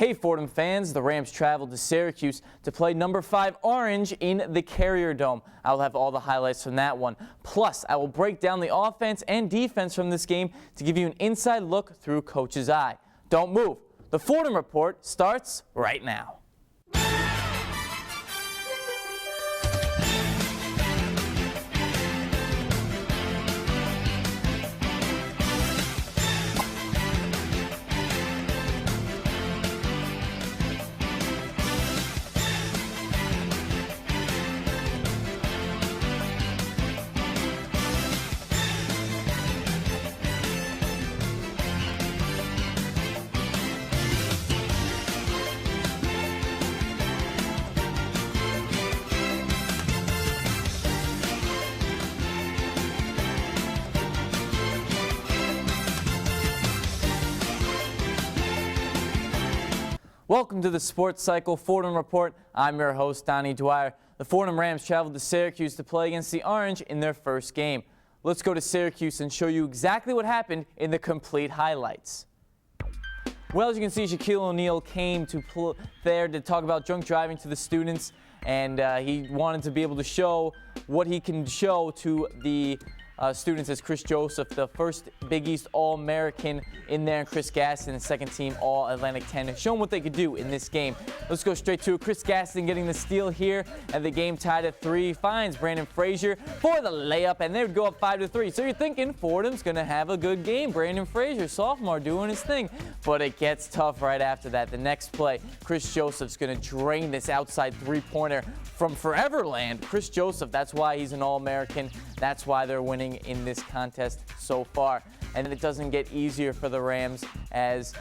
Hey Fordham fans, the Rams traveled to Syracuse to play number 5 Orange in the Carrier Dome. I will have all the highlights from that one. Plus, I will break down the offense and defense from this game to give you an inside look through Coach's eye. Don't move. The Fordham Report starts right now. Welcome to the Sports Cycle Fordham Report. I'm your host, Donnie Dwyer. The Fordham Rams traveled to Syracuse to play against the Orange in their first game. Let's go to Syracuse and show you exactly what happened in the complete highlights. Well, as you can see, Shaquille O'Neal came there to talk about drunk driving to the students, and he wanted to be able to show what he can show to the students as Chris Joseph, the first Big East All-American in there, and Chris Gaston, the second team All-Atlantic 10, show them what they could do in this game. Let's go straight to it. Chris Gaston getting the steal here, and the game tied at 3. Finds Brandon Frazier for the layup, and they would go up 5-3. So you're thinking Fordham's going to have a good game. Brandon Frazier, sophomore, doing his thing. But it gets tough right after that. The next play, Chris Joseph's going to drain this outside three-pointer from Foreverland. Chris Joseph, that's why he's an All-American. That's why they're winning in this contest so far. And it doesn't get easier for the Rams as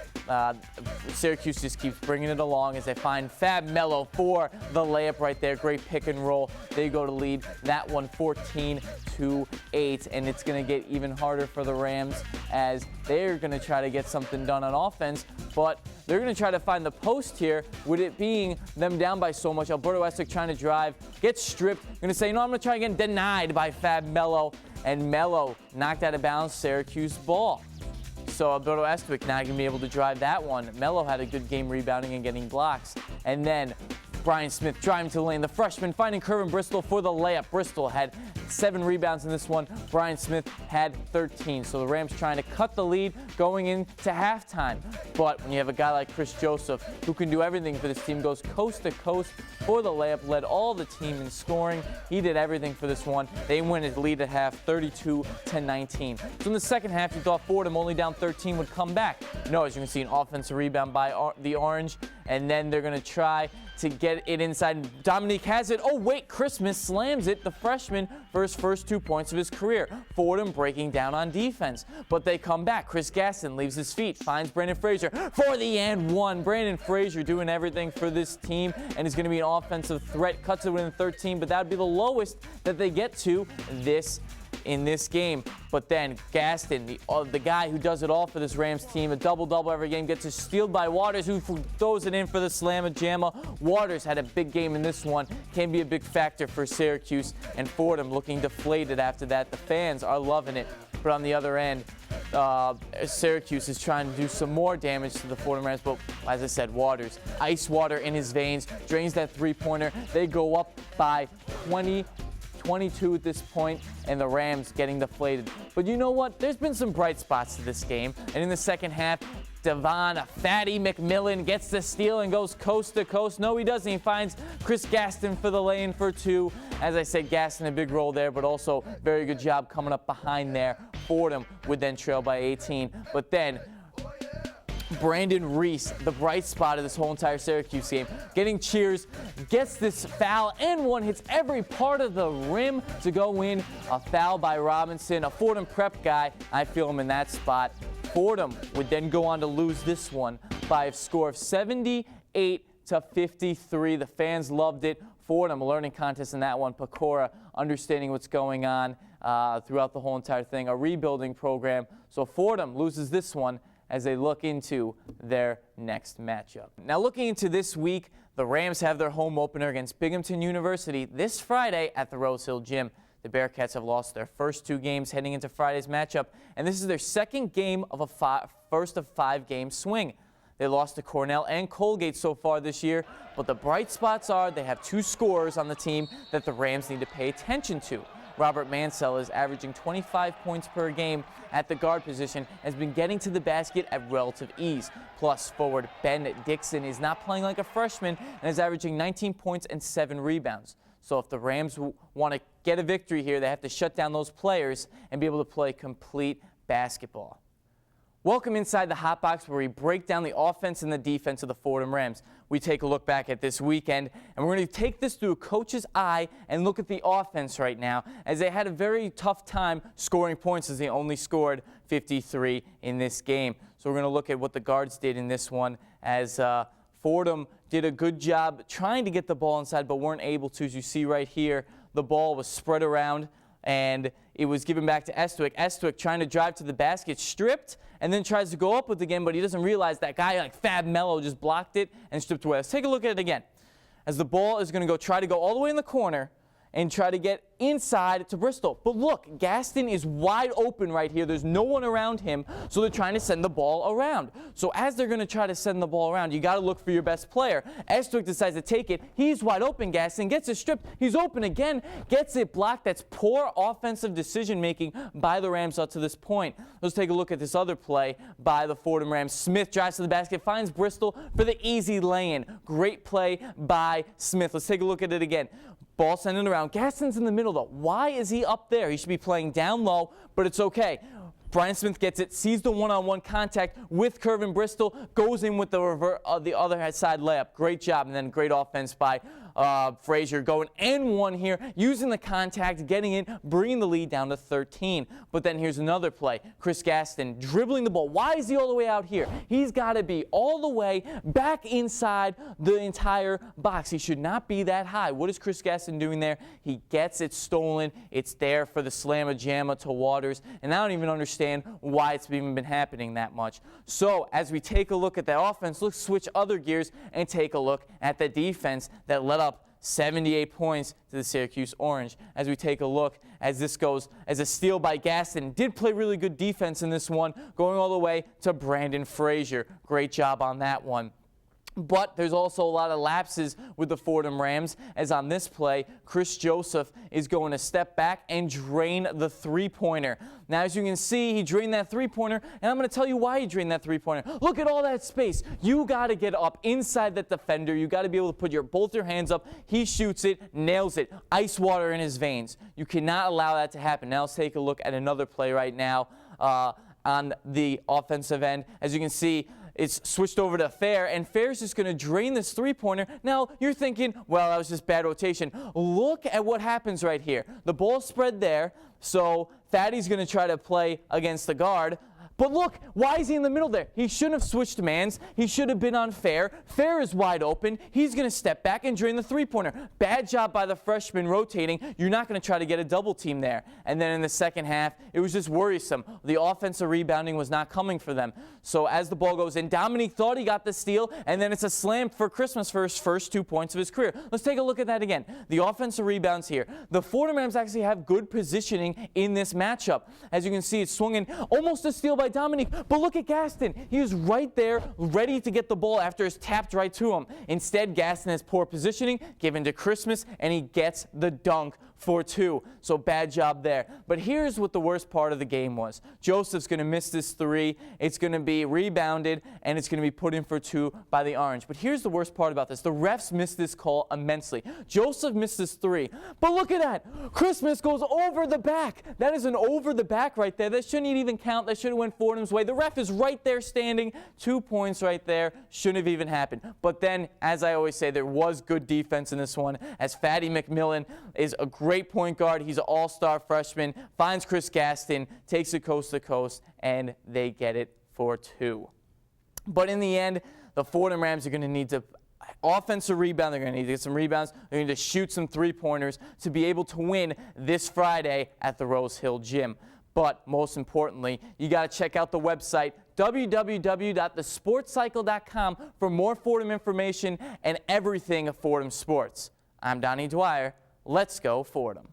Syracuse just keeps bringing it along as they find Fab Melo for the layup right there. Great pick and roll. They go to lead that one 14-8, and it's going to get even harder for the Rams as they're going to try to get something done on offense, but they're going to try to find the post here with it being them down by so much. Alberto Estick trying to drive, gets stripped. Going to say, no, I'm going to try again. Denied by Fab Melo, and Melo knocked out of bounds Syracuse ball. So Alberto Estick not going to be able to drive that one. Melo had a good game rebounding and getting blocks. And then Brian Smith driving to the lane. The freshman finding Kervin Bristol for the layup. Bristol had 7 rebounds in this one. Brian Smith had 13. So the Rams trying to cut the lead going into halftime. But when you have a guy like Chris Joseph who can do everything for this team, goes coast to coast for the layup, led all the team in scoring. He did everything for this one. They win his lead at half, 32-19. So in the second half, you thought Fordham only down 13 would come back. No, as you can see, an offensive rebound by the Orange, and then they're going to try to get it inside. Dominique has it. Oh, wait, Christmas slams it, the freshman, for his first 2 points of his career. Fordham breaking down on defense, but they come back. Chris Gaston leaves his feet, finds Brandon Frazier for the and one. Brandon Frazier doing everything for this team and is going to be an offensive threat. Cuts it within 13, but that would be the lowest that they get to in this game. But then Gaston, the guy who does it all for this Rams team, a double-double every game, gets stealed by Waters, who throws it in for the slamma-jamma. Waters had a big game in this one. Can be a big factor for Syracuse, and Fordham looking deflated after that. The fans are loving it. But on the other end, Syracuse is trying to do some more damage to the Fordham Rams, but as I said, Waters, ice water in his veins, drains that three-pointer. They go up by 22 at this point, and the Rams getting deflated. But you know what? There's been some bright spots to this game, and in the second half, Devon Fatty McMillan gets the steal and goes coast to coast. No, he doesn't. He finds Chris Gaston for the lane for 2. As I said, Gaston a big role there, but also very good job coming up behind there. Fordham would then trail by 18. But then Brandon Reese, the bright spot of this whole entire Syracuse game, getting cheers, gets this foul and one, hits every part of the rim to go in. A foul by Robinson, a Fordham prep guy. I feel him in that spot. Fordham would then go on to lose this one by a score of 78-53. The fans loved it. Fordham, a learning contest in that one. Pecora understanding what's going on throughout the whole entire thing. A rebuilding program. So Fordham loses this one as they look into their next matchup. Now looking into this week, the Rams have their home opener against Binghampton University this Friday at the Rose Hill Gym. The Bearcats have lost their first 2 games heading into Friday's matchup, and this is their second game of a first of 5-game swing. They lost to Cornell and Colgate so far this year, but the bright spots are they have 2 scorers on the team that the Rams need to pay attention to. Robert Mansell is averaging 25 points per game at the guard position, has been getting to the basket at relative ease. Plus, forward Ben Dixon is not playing like a freshman and is averaging 19 points and 7 rebounds. So if the Rams want to get a victory here, they have to shut down those players and be able to play complete basketball. Welcome inside the Hot Box, where we break down the offense and the defense of the Fordham Rams. We take a look back at this weekend, and we're going to take this through a coach's eye and look at the offense right now, as they had a very tough time scoring points, as they only scored 53 in this game. So we're going to look at what the guards did in this one, as Fordham did a good job trying to get the ball inside, but weren't able to. As you see right here, the ball was spread around, and it was given back to Estwick. Estwick trying to drive to the basket, stripped, and then tries to go up with it again, but he doesn't realize that guy like Fab Mello just blocked it and stripped away. Let's take a look at it again. As the ball is going to try to go all the way in the corner and try to get inside to Bristol. But look, Gaston is wide open right here. There's no one around him, so they're trying to send the ball around. So as they're going to try to send the ball around, you got to look for your best player. Estwick decides to take it. He's wide open. Gaston gets it stripped. He's open again, gets it blocked. That's poor offensive decision-making by the Rams up to this point. Let's take a look at this other play by the Fordham Rams. Smith drives to the basket, finds Bristol for the easy lay-in. Great play by Smith. Let's take a look at it again. Ball sending around. Gaston's in the middle, though. Why is he up there? He should be playing down low, but it's okay. Brian Smith gets it, sees the one-on-one contact with Kervin Bristol, goes in with the other side layup. Great job, and then great offense by Frazier going N1 here, using the contact, getting in, bringing the lead down to 13. But then here's another play. Chris Gaston dribbling the ball. Why is he all the way out here? He's got to be all the way back inside the entire box. He should not be that high. What is Chris Gaston doing there? He gets it stolen. It's there for the slamma-jamma to Waters, and I don't even understand why it's even been happening that much. So as we take a look at the offense, let's switch other gears and take a look at the defense that led up 78 points to the Syracuse Orange. As we take a look as this goes as a steal by Gaston. Did play really good defense in this one, going all the way to Brandon Frazier. Great job on that one. But there's also a lot of lapses with the Fordham Rams, as on this play, Chris Joseph is going to step back and drain the three-pointer. Now, as you can see, he drained that three-pointer, and I'm going to tell you why he drained that three-pointer. Look at all that space. You got to get up inside that defender. You got to be able to put both your hands up. He shoots it, nails it, ice water in his veins. You cannot allow that to happen. Now let's take a look at another play right now on the offensive end. As you can see, it's switched over to Fair, and Fair's just going to drain this three-pointer. Now, you're thinking, well, that was just bad rotation. Look at what happens right here. The ball spread there, so Fatty's going to try to play against the guard. But look, why is he in the middle there? He shouldn't have switched mans. He should have been on Fair. Fair is wide open. He's going to step back and drain the three-pointer. Bad job by the freshman rotating. You're not going to try to get a double team there. And then in the second half, it was just worrisome. The offensive rebounding was not coming for them. So as the ball goes in, Dominique thought he got the steal, and then it's a slam for Christmas for his first 2 points of his career. Let's take a look at that again. The offensive rebounds here. The Fordham Rams actually have good positioning in this matchup. As you can see, it's swung in, almost a steal by Dominique, but look at Gaston. He was right there, ready to get the ball after it's tapped right to him. Instead, Gaston has poor positioning, given to Christmas, and he gets the dunk for 2. So bad job there. But here's what the worst part of the game was. Joseph's going to miss this 3. It's going to be rebounded, and it's going to be put in for 2 by the Orange. But here's the worst part about this. The refs missed this call immensely. Joseph missed this 3. But look at that. Christmas goes over the back. That is an over the back right there. That shouldn't even count. That should have went Fordham's way. The ref is right there standing. 2 points right there. Shouldn't have even happened. But then, as I always say, there was good defense in this one, as Fatty McMillan is a great point guard. He's an all-star freshman, finds Chris Gaston, takes it coast to coast, and they get it for 2. But in the end, the Fordham Rams are going to need to offensive rebound. They're going to need to get some rebounds. They're going to shoot some three-pointers to be able to win this Friday at the Rose Hill Gym. But most importantly, you got to check out the website, www.thesportcycle.com, for more Fordham information and everything Fordham sports. I'm Donnie Dwyer. Let's go Fordham.